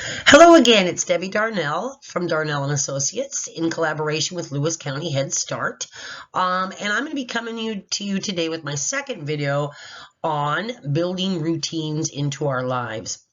Hello again, it's Debbie Darnell from Darnell and Associates in collaboration with Lewis County Head Start. And I'm going to be coming to you today with my second video on building routines into our lives.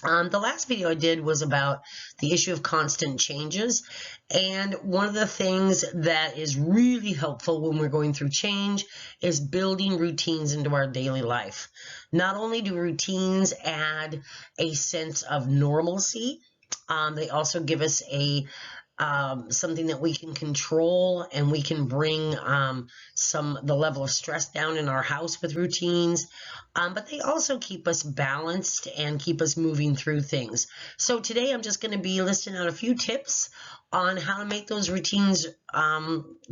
The last video I did was about the issue of constant changes, and one of the things that is really helpful when we're going through change is building routines into our daily life. Not only do routines add a sense of normalcy, they also give us something that we can control, and we can bring the level of stress down in our house with routines, but they also keep us balanced and keep us moving through things. So today I'm just going to be listing out a few tips on how to make those routines,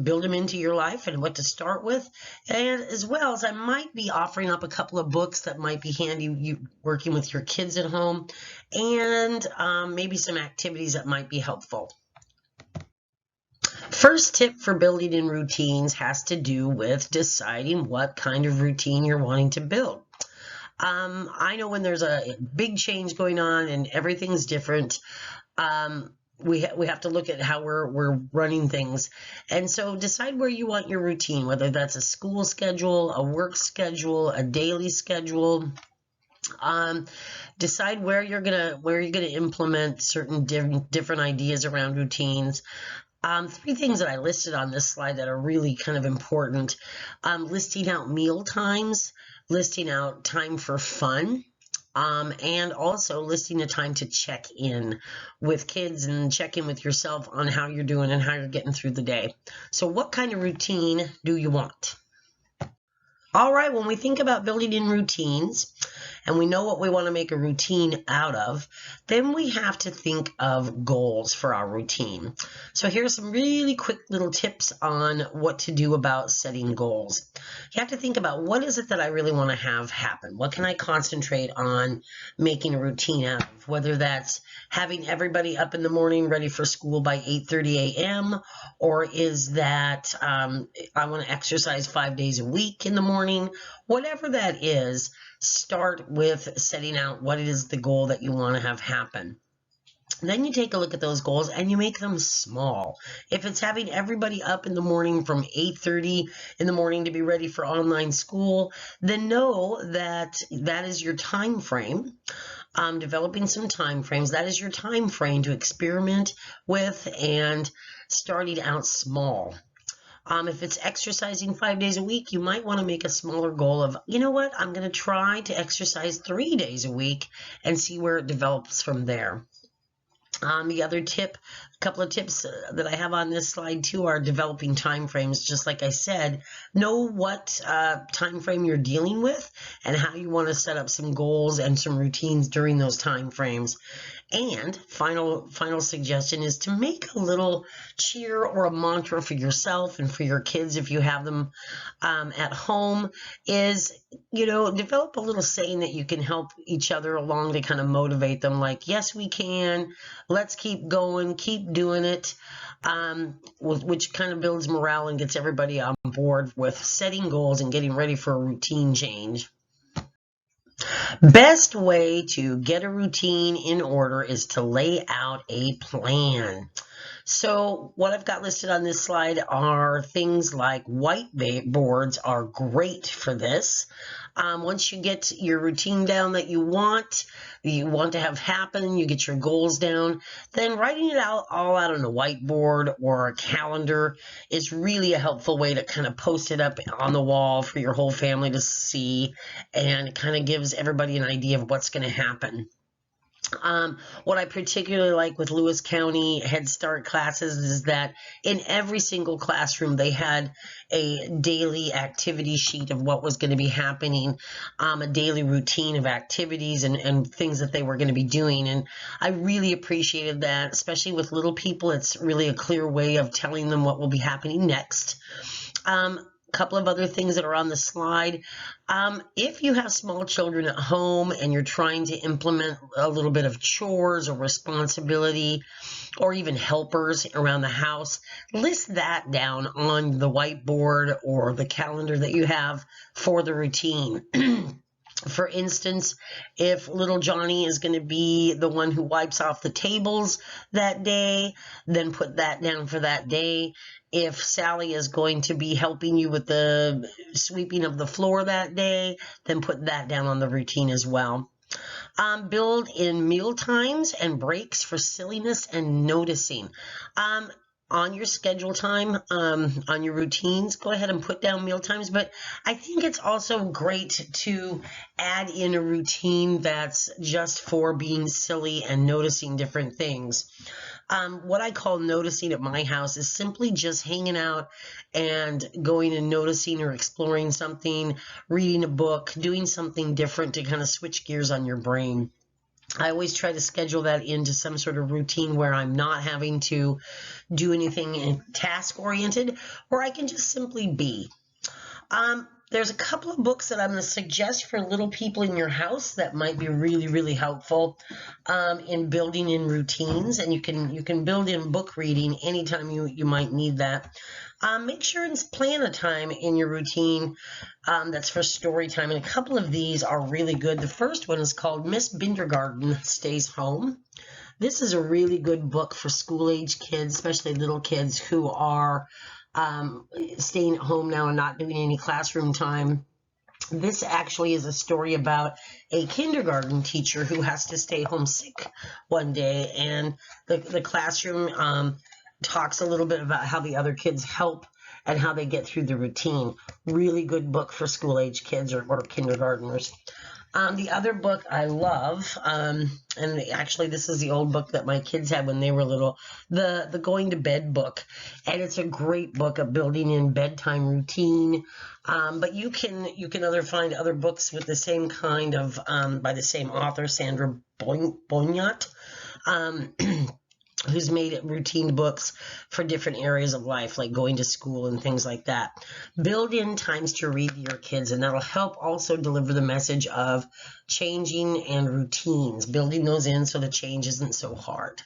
build them into your life and what to start with, and as well as I might be offering up a couple of books that might be handy you working with your kids at home, and maybe some activities that might be helpful. First tip for building in routines has to do with deciding what kind of routine you're wanting to build. I know when there's a big change going on and everything's different, we have to look at how we're running things. And so decide where you want your routine, whether that's a school schedule, a work schedule, a daily schedule. Decide where you're gonna implement certain different ideas around routines. Three things that I listed on this slide that are really kind of important. Listing out meal times, listing out time for fun, and also listing a time to check in with kids and check in with yourself on how you're doing and how you're getting through the day. So what kind of routine do you want? All right, when we think about building in routines and we know what we want to make a routine out of, then we have to think of goals for our routine. So here's some really quick little tips on what to do about setting goals. You have to think about, what is it that I really want to have happen? What can I concentrate on making a routine out of? Whether that's having everybody up in the morning ready for school by 8:30 a.m. or is that I want to exercise 5 days a week in the morning. Whatever that is, start with setting out what is the goal that you want to have happen. Then you take a look at those goals and you make them small. If it's having everybody up in the morning from 8:30 in the morning to be ready for online school, then know that that is your time frame. Developing some time frames, that is your time frame to experiment with and starting out small. If it's exercising 5 days a week, you might want to make a smaller goal of, you know what, I'm going to try to exercise 3 days a week and see where it develops from there. The other tip, a couple of tips that I have on this slide too, are developing time frames. Just like I said, know what time frame you're dealing with and how you want to set up some goals and some routines during those time frames. And final suggestion is to make a little cheer or a mantra for yourself and for your kids if you have them at home, is, develop a little saying that you can help each other along to kind of motivate them, like, yes, we can, let's keep going, keep doing it, which kind of builds morale and gets everybody on board with setting goals and getting ready for a routine change. Best way to get a routine in order is to lay out a plan. So what I've got listed on this slide are things like whiteboards are great for this. Once you get your routine down that you want to have happen, you get your goals down, then writing it all out on a whiteboard or a calendar is really a helpful way to kind of post it up on the wall for your whole family to see, and it kind of gives everybody an idea of what's going to happen. What I particularly like with Lewis County Head Start classes is that in every single classroom they had a daily activity sheet of what was going to be happening, a daily routine of activities and things that they were going to be doing. And I really appreciated that, especially with little people. It's really a clear way of telling them what will be happening next. Couple of other things that are on the slide. If you have small children at home and you're trying to implement a little bit of chores or responsibility or even helpers around the house, list that down on the whiteboard or the calendar that you have for the routine. For instance, if little Johnny is going to be the one who wipes off the tables that day, then put that down for that day. If Sally is going to be helping you with the sweeping of the floor that day, then put that down on the routine as well. Build in meal times and breaks for silliness and noticing. On your schedule time, on your routines, go ahead and put down meal times. But I think it's also great to add in a routine that's just for being silly and noticing different things. What I call noticing at my house is simply just hanging out and going and noticing or exploring something, reading a book, doing something different to kind of switch gears on your brain. I always try to schedule that into some sort of routine where I'm not having to do anything task oriented, or I can just simply be. There's a couple of books that I'm going to suggest for little people in your house that might be really, really helpful in building in routines, and you can build in book reading anytime you might need that. Make sure and plan a time in your routine that's for story time, and a couple of these are really good. The first one is called Miss Bindergarten Stays Home. This is a really good book for school-age kids, especially little kids who are staying at home now and not doing any classroom time. This actually is a story about a kindergarten teacher who has to stay home sick one day, and the classroom talks a little bit about how the other kids help and how they get through the routine. Really good book for school-age kids or kindergartners. The other book I love, and actually this is the old book that my kids had when they were little, the Going to Bed book, and it's a great book of building in bedtime routine. But you can find other books with the same kind of by the same author, Sandra Bonyat. Who's made routine books for different areas of life, like going to school and things like that. Build in times to read to your kids, and that'll help also deliver the message of changing and routines, building those in so the change isn't so hard.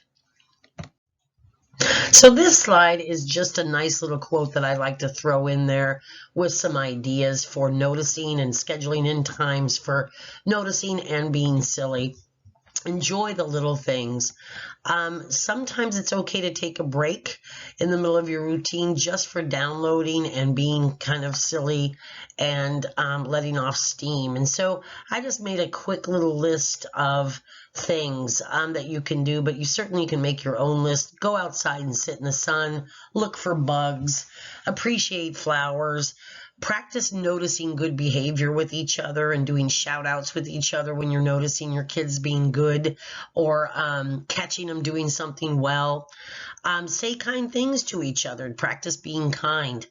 So this slide is just a nice little quote that I like to throw in there with some ideas for noticing and scheduling in times for noticing and being silly. Enjoy the little things. Sometimes it's okay to take a break in the middle of your routine just for downloading and being kind of silly and letting off steam. And so I just made a quick little list of things that you can do, but you certainly can make your own list. Go outside and sit in the sun, look for bugs, appreciate flowers. Practice noticing good behavior with each other and doing shout outs with each other when you're noticing your kids being good or catching them doing something well. Say kind things to each other. Practice being kind.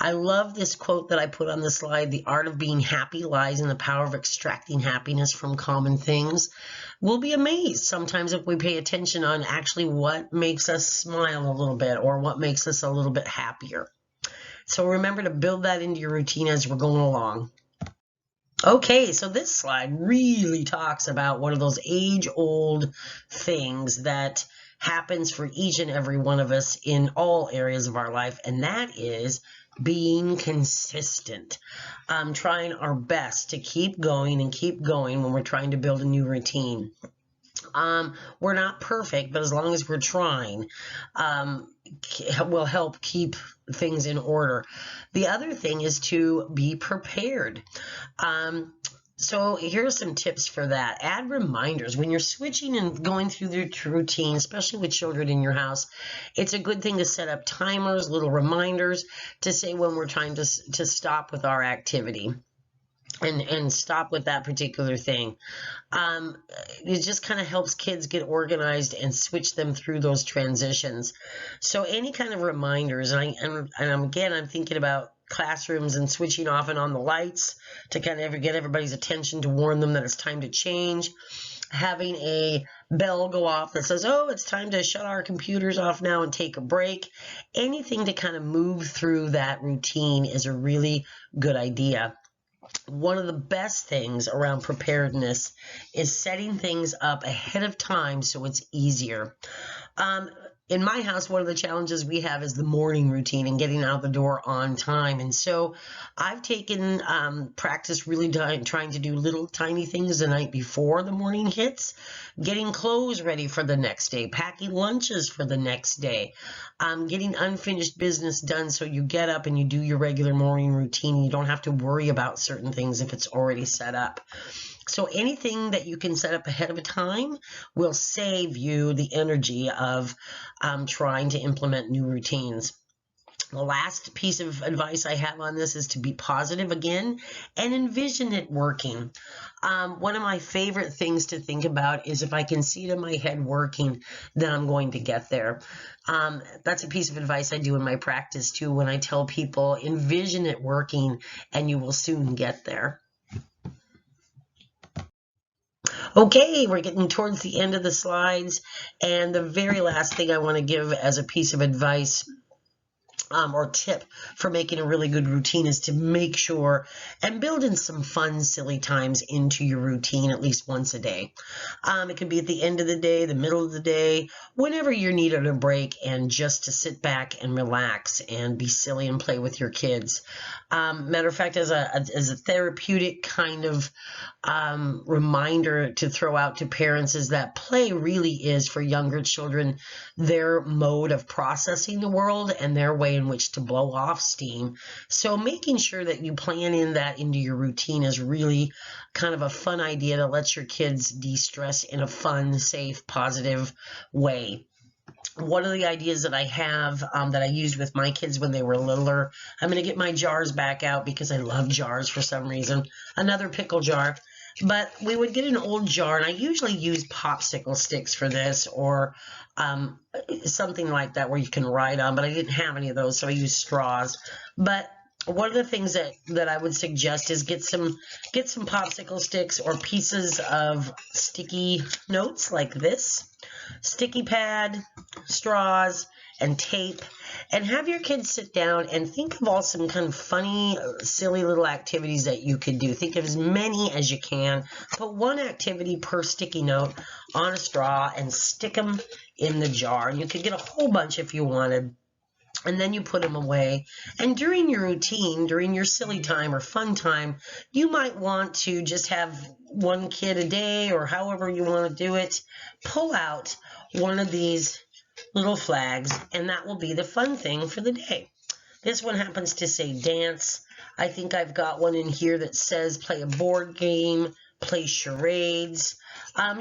I love this quote that I put on the slide. The art of being happy lies in the power of extracting happiness from common things. We'll be amazed sometimes if we pay attention on actually what makes us smile a little bit or what makes us a little bit happier. So remember to build that into your routine as we're going along. Okay, so this slide really talks about one of those age-old things that happens for each and every one of us in all areas of our life, and that is being consistent. Trying our best to keep going and keep going when we're trying to build a new routine. We're not perfect, but as long as we're trying, will help keep things in order. The other thing is to be prepared. So here are some tips for that. Add reminders. When you're switching and going through the routine, especially with children in your house, it's a good thing to set up timers, little reminders to say when we're trying to stop with our activity. And stop with that particular thing. It just kind of helps kids get organized and switch them through those transitions. So any kind of reminders, and again, I'm thinking about classrooms and switching off and on the lights to kind of get everybody's attention to warn them that it's time to change. Having a bell go off that says, oh, it's time to shut our computers off now and take a break. Anything to kind of move through that routine is a really good idea. One of the best things around preparedness is setting things up ahead of time so it's easier. in my house, one of the challenges we have is the morning routine and getting out the door on time. And so I've taken practice really trying to do little tiny things the night before the morning hits, getting clothes ready for the next day, packing lunches for the next day, getting unfinished business done so you get up and you do your regular morning routine. You don't have to worry about certain things if it's already set up. So anything that you can set up ahead of time will save you the energy of trying to implement new routines. The last piece of advice I have on this is to be positive again and envision it working. One of my favorite things to think about is if I can see it in my head working, then I'm going to get there. That's a piece of advice I do in my practice too when I tell people envision it working and you will soon get there. Okay, we're getting towards the end of the slides, and the very last thing I want to give as a piece of advice or tip for making a really good routine is to make sure and build in some fun, silly times into your routine at least once a day. It could be at the end of the day, the middle of the day, whenever you're needed a break and just to sit back and relax and be silly and play with your kids. Matter of fact, as a therapeutic kind of reminder to throw out to parents is that play really is for younger children their mode of processing the world and their way in which to blow off steam. So making sure that you plan in that into your routine is really kind of a fun idea to let your kids de-stress in a fun, safe, positive way. One of the ideas that I have that I used with my kids when they were littler, I'm going to get my jars back out because I love jars for some reason. Another pickle jar. But we would get an old jar, and I usually use popsicle sticks for this or something like that where you can ride on, but I didn't have any of those, so I used straws. But one of the things that I would suggest is get some popsicle sticks or pieces of sticky notes like this, sticky pad, straws, and tape, and have your kids sit down and think of all some kind of funny, silly little activities that you could do. Think of as many as you can. Put one activity per sticky note on a straw and stick them in the jar. You could get a whole bunch if you wanted. And then you put them away. And during your routine, during your silly time or fun time, you might want to just have one kid a day or however you want to do it. Pull out one of these little flags, and that will be the fun thing for the day. This one happens to say dance. I think I've got one in here that says play a board game, play charades.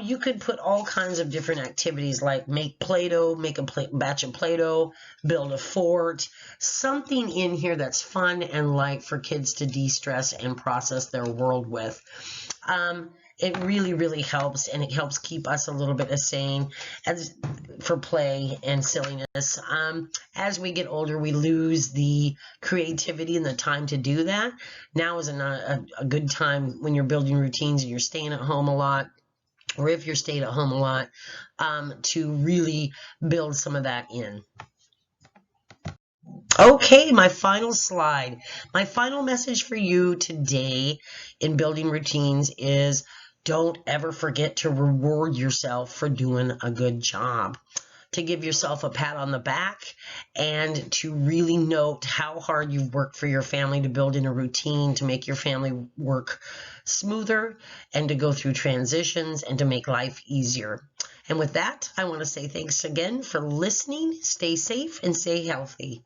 You could put all kinds of different activities like make Play-Doh, make a batch of Play-Doh, build a fort, something in here that's fun and light for kids to de-stress and process their world with. It really, really helps, and it helps keep us a little bit sane for play and silliness. As we get older, we lose the creativity and the time to do that. Now is a good time when you're building routines and you're staying at home a lot, or if you're staying at home a lot, to really build some of that in. Okay, my final slide. My final message for you today in building routines is don't ever forget to reward yourself for doing a good job, to give yourself a pat on the back, and to really note how hard you've worked for your family to build in a routine to make your family work smoother and to go through transitions and to make life easier. And with that, I want to say thanks again for listening. Stay safe and stay healthy.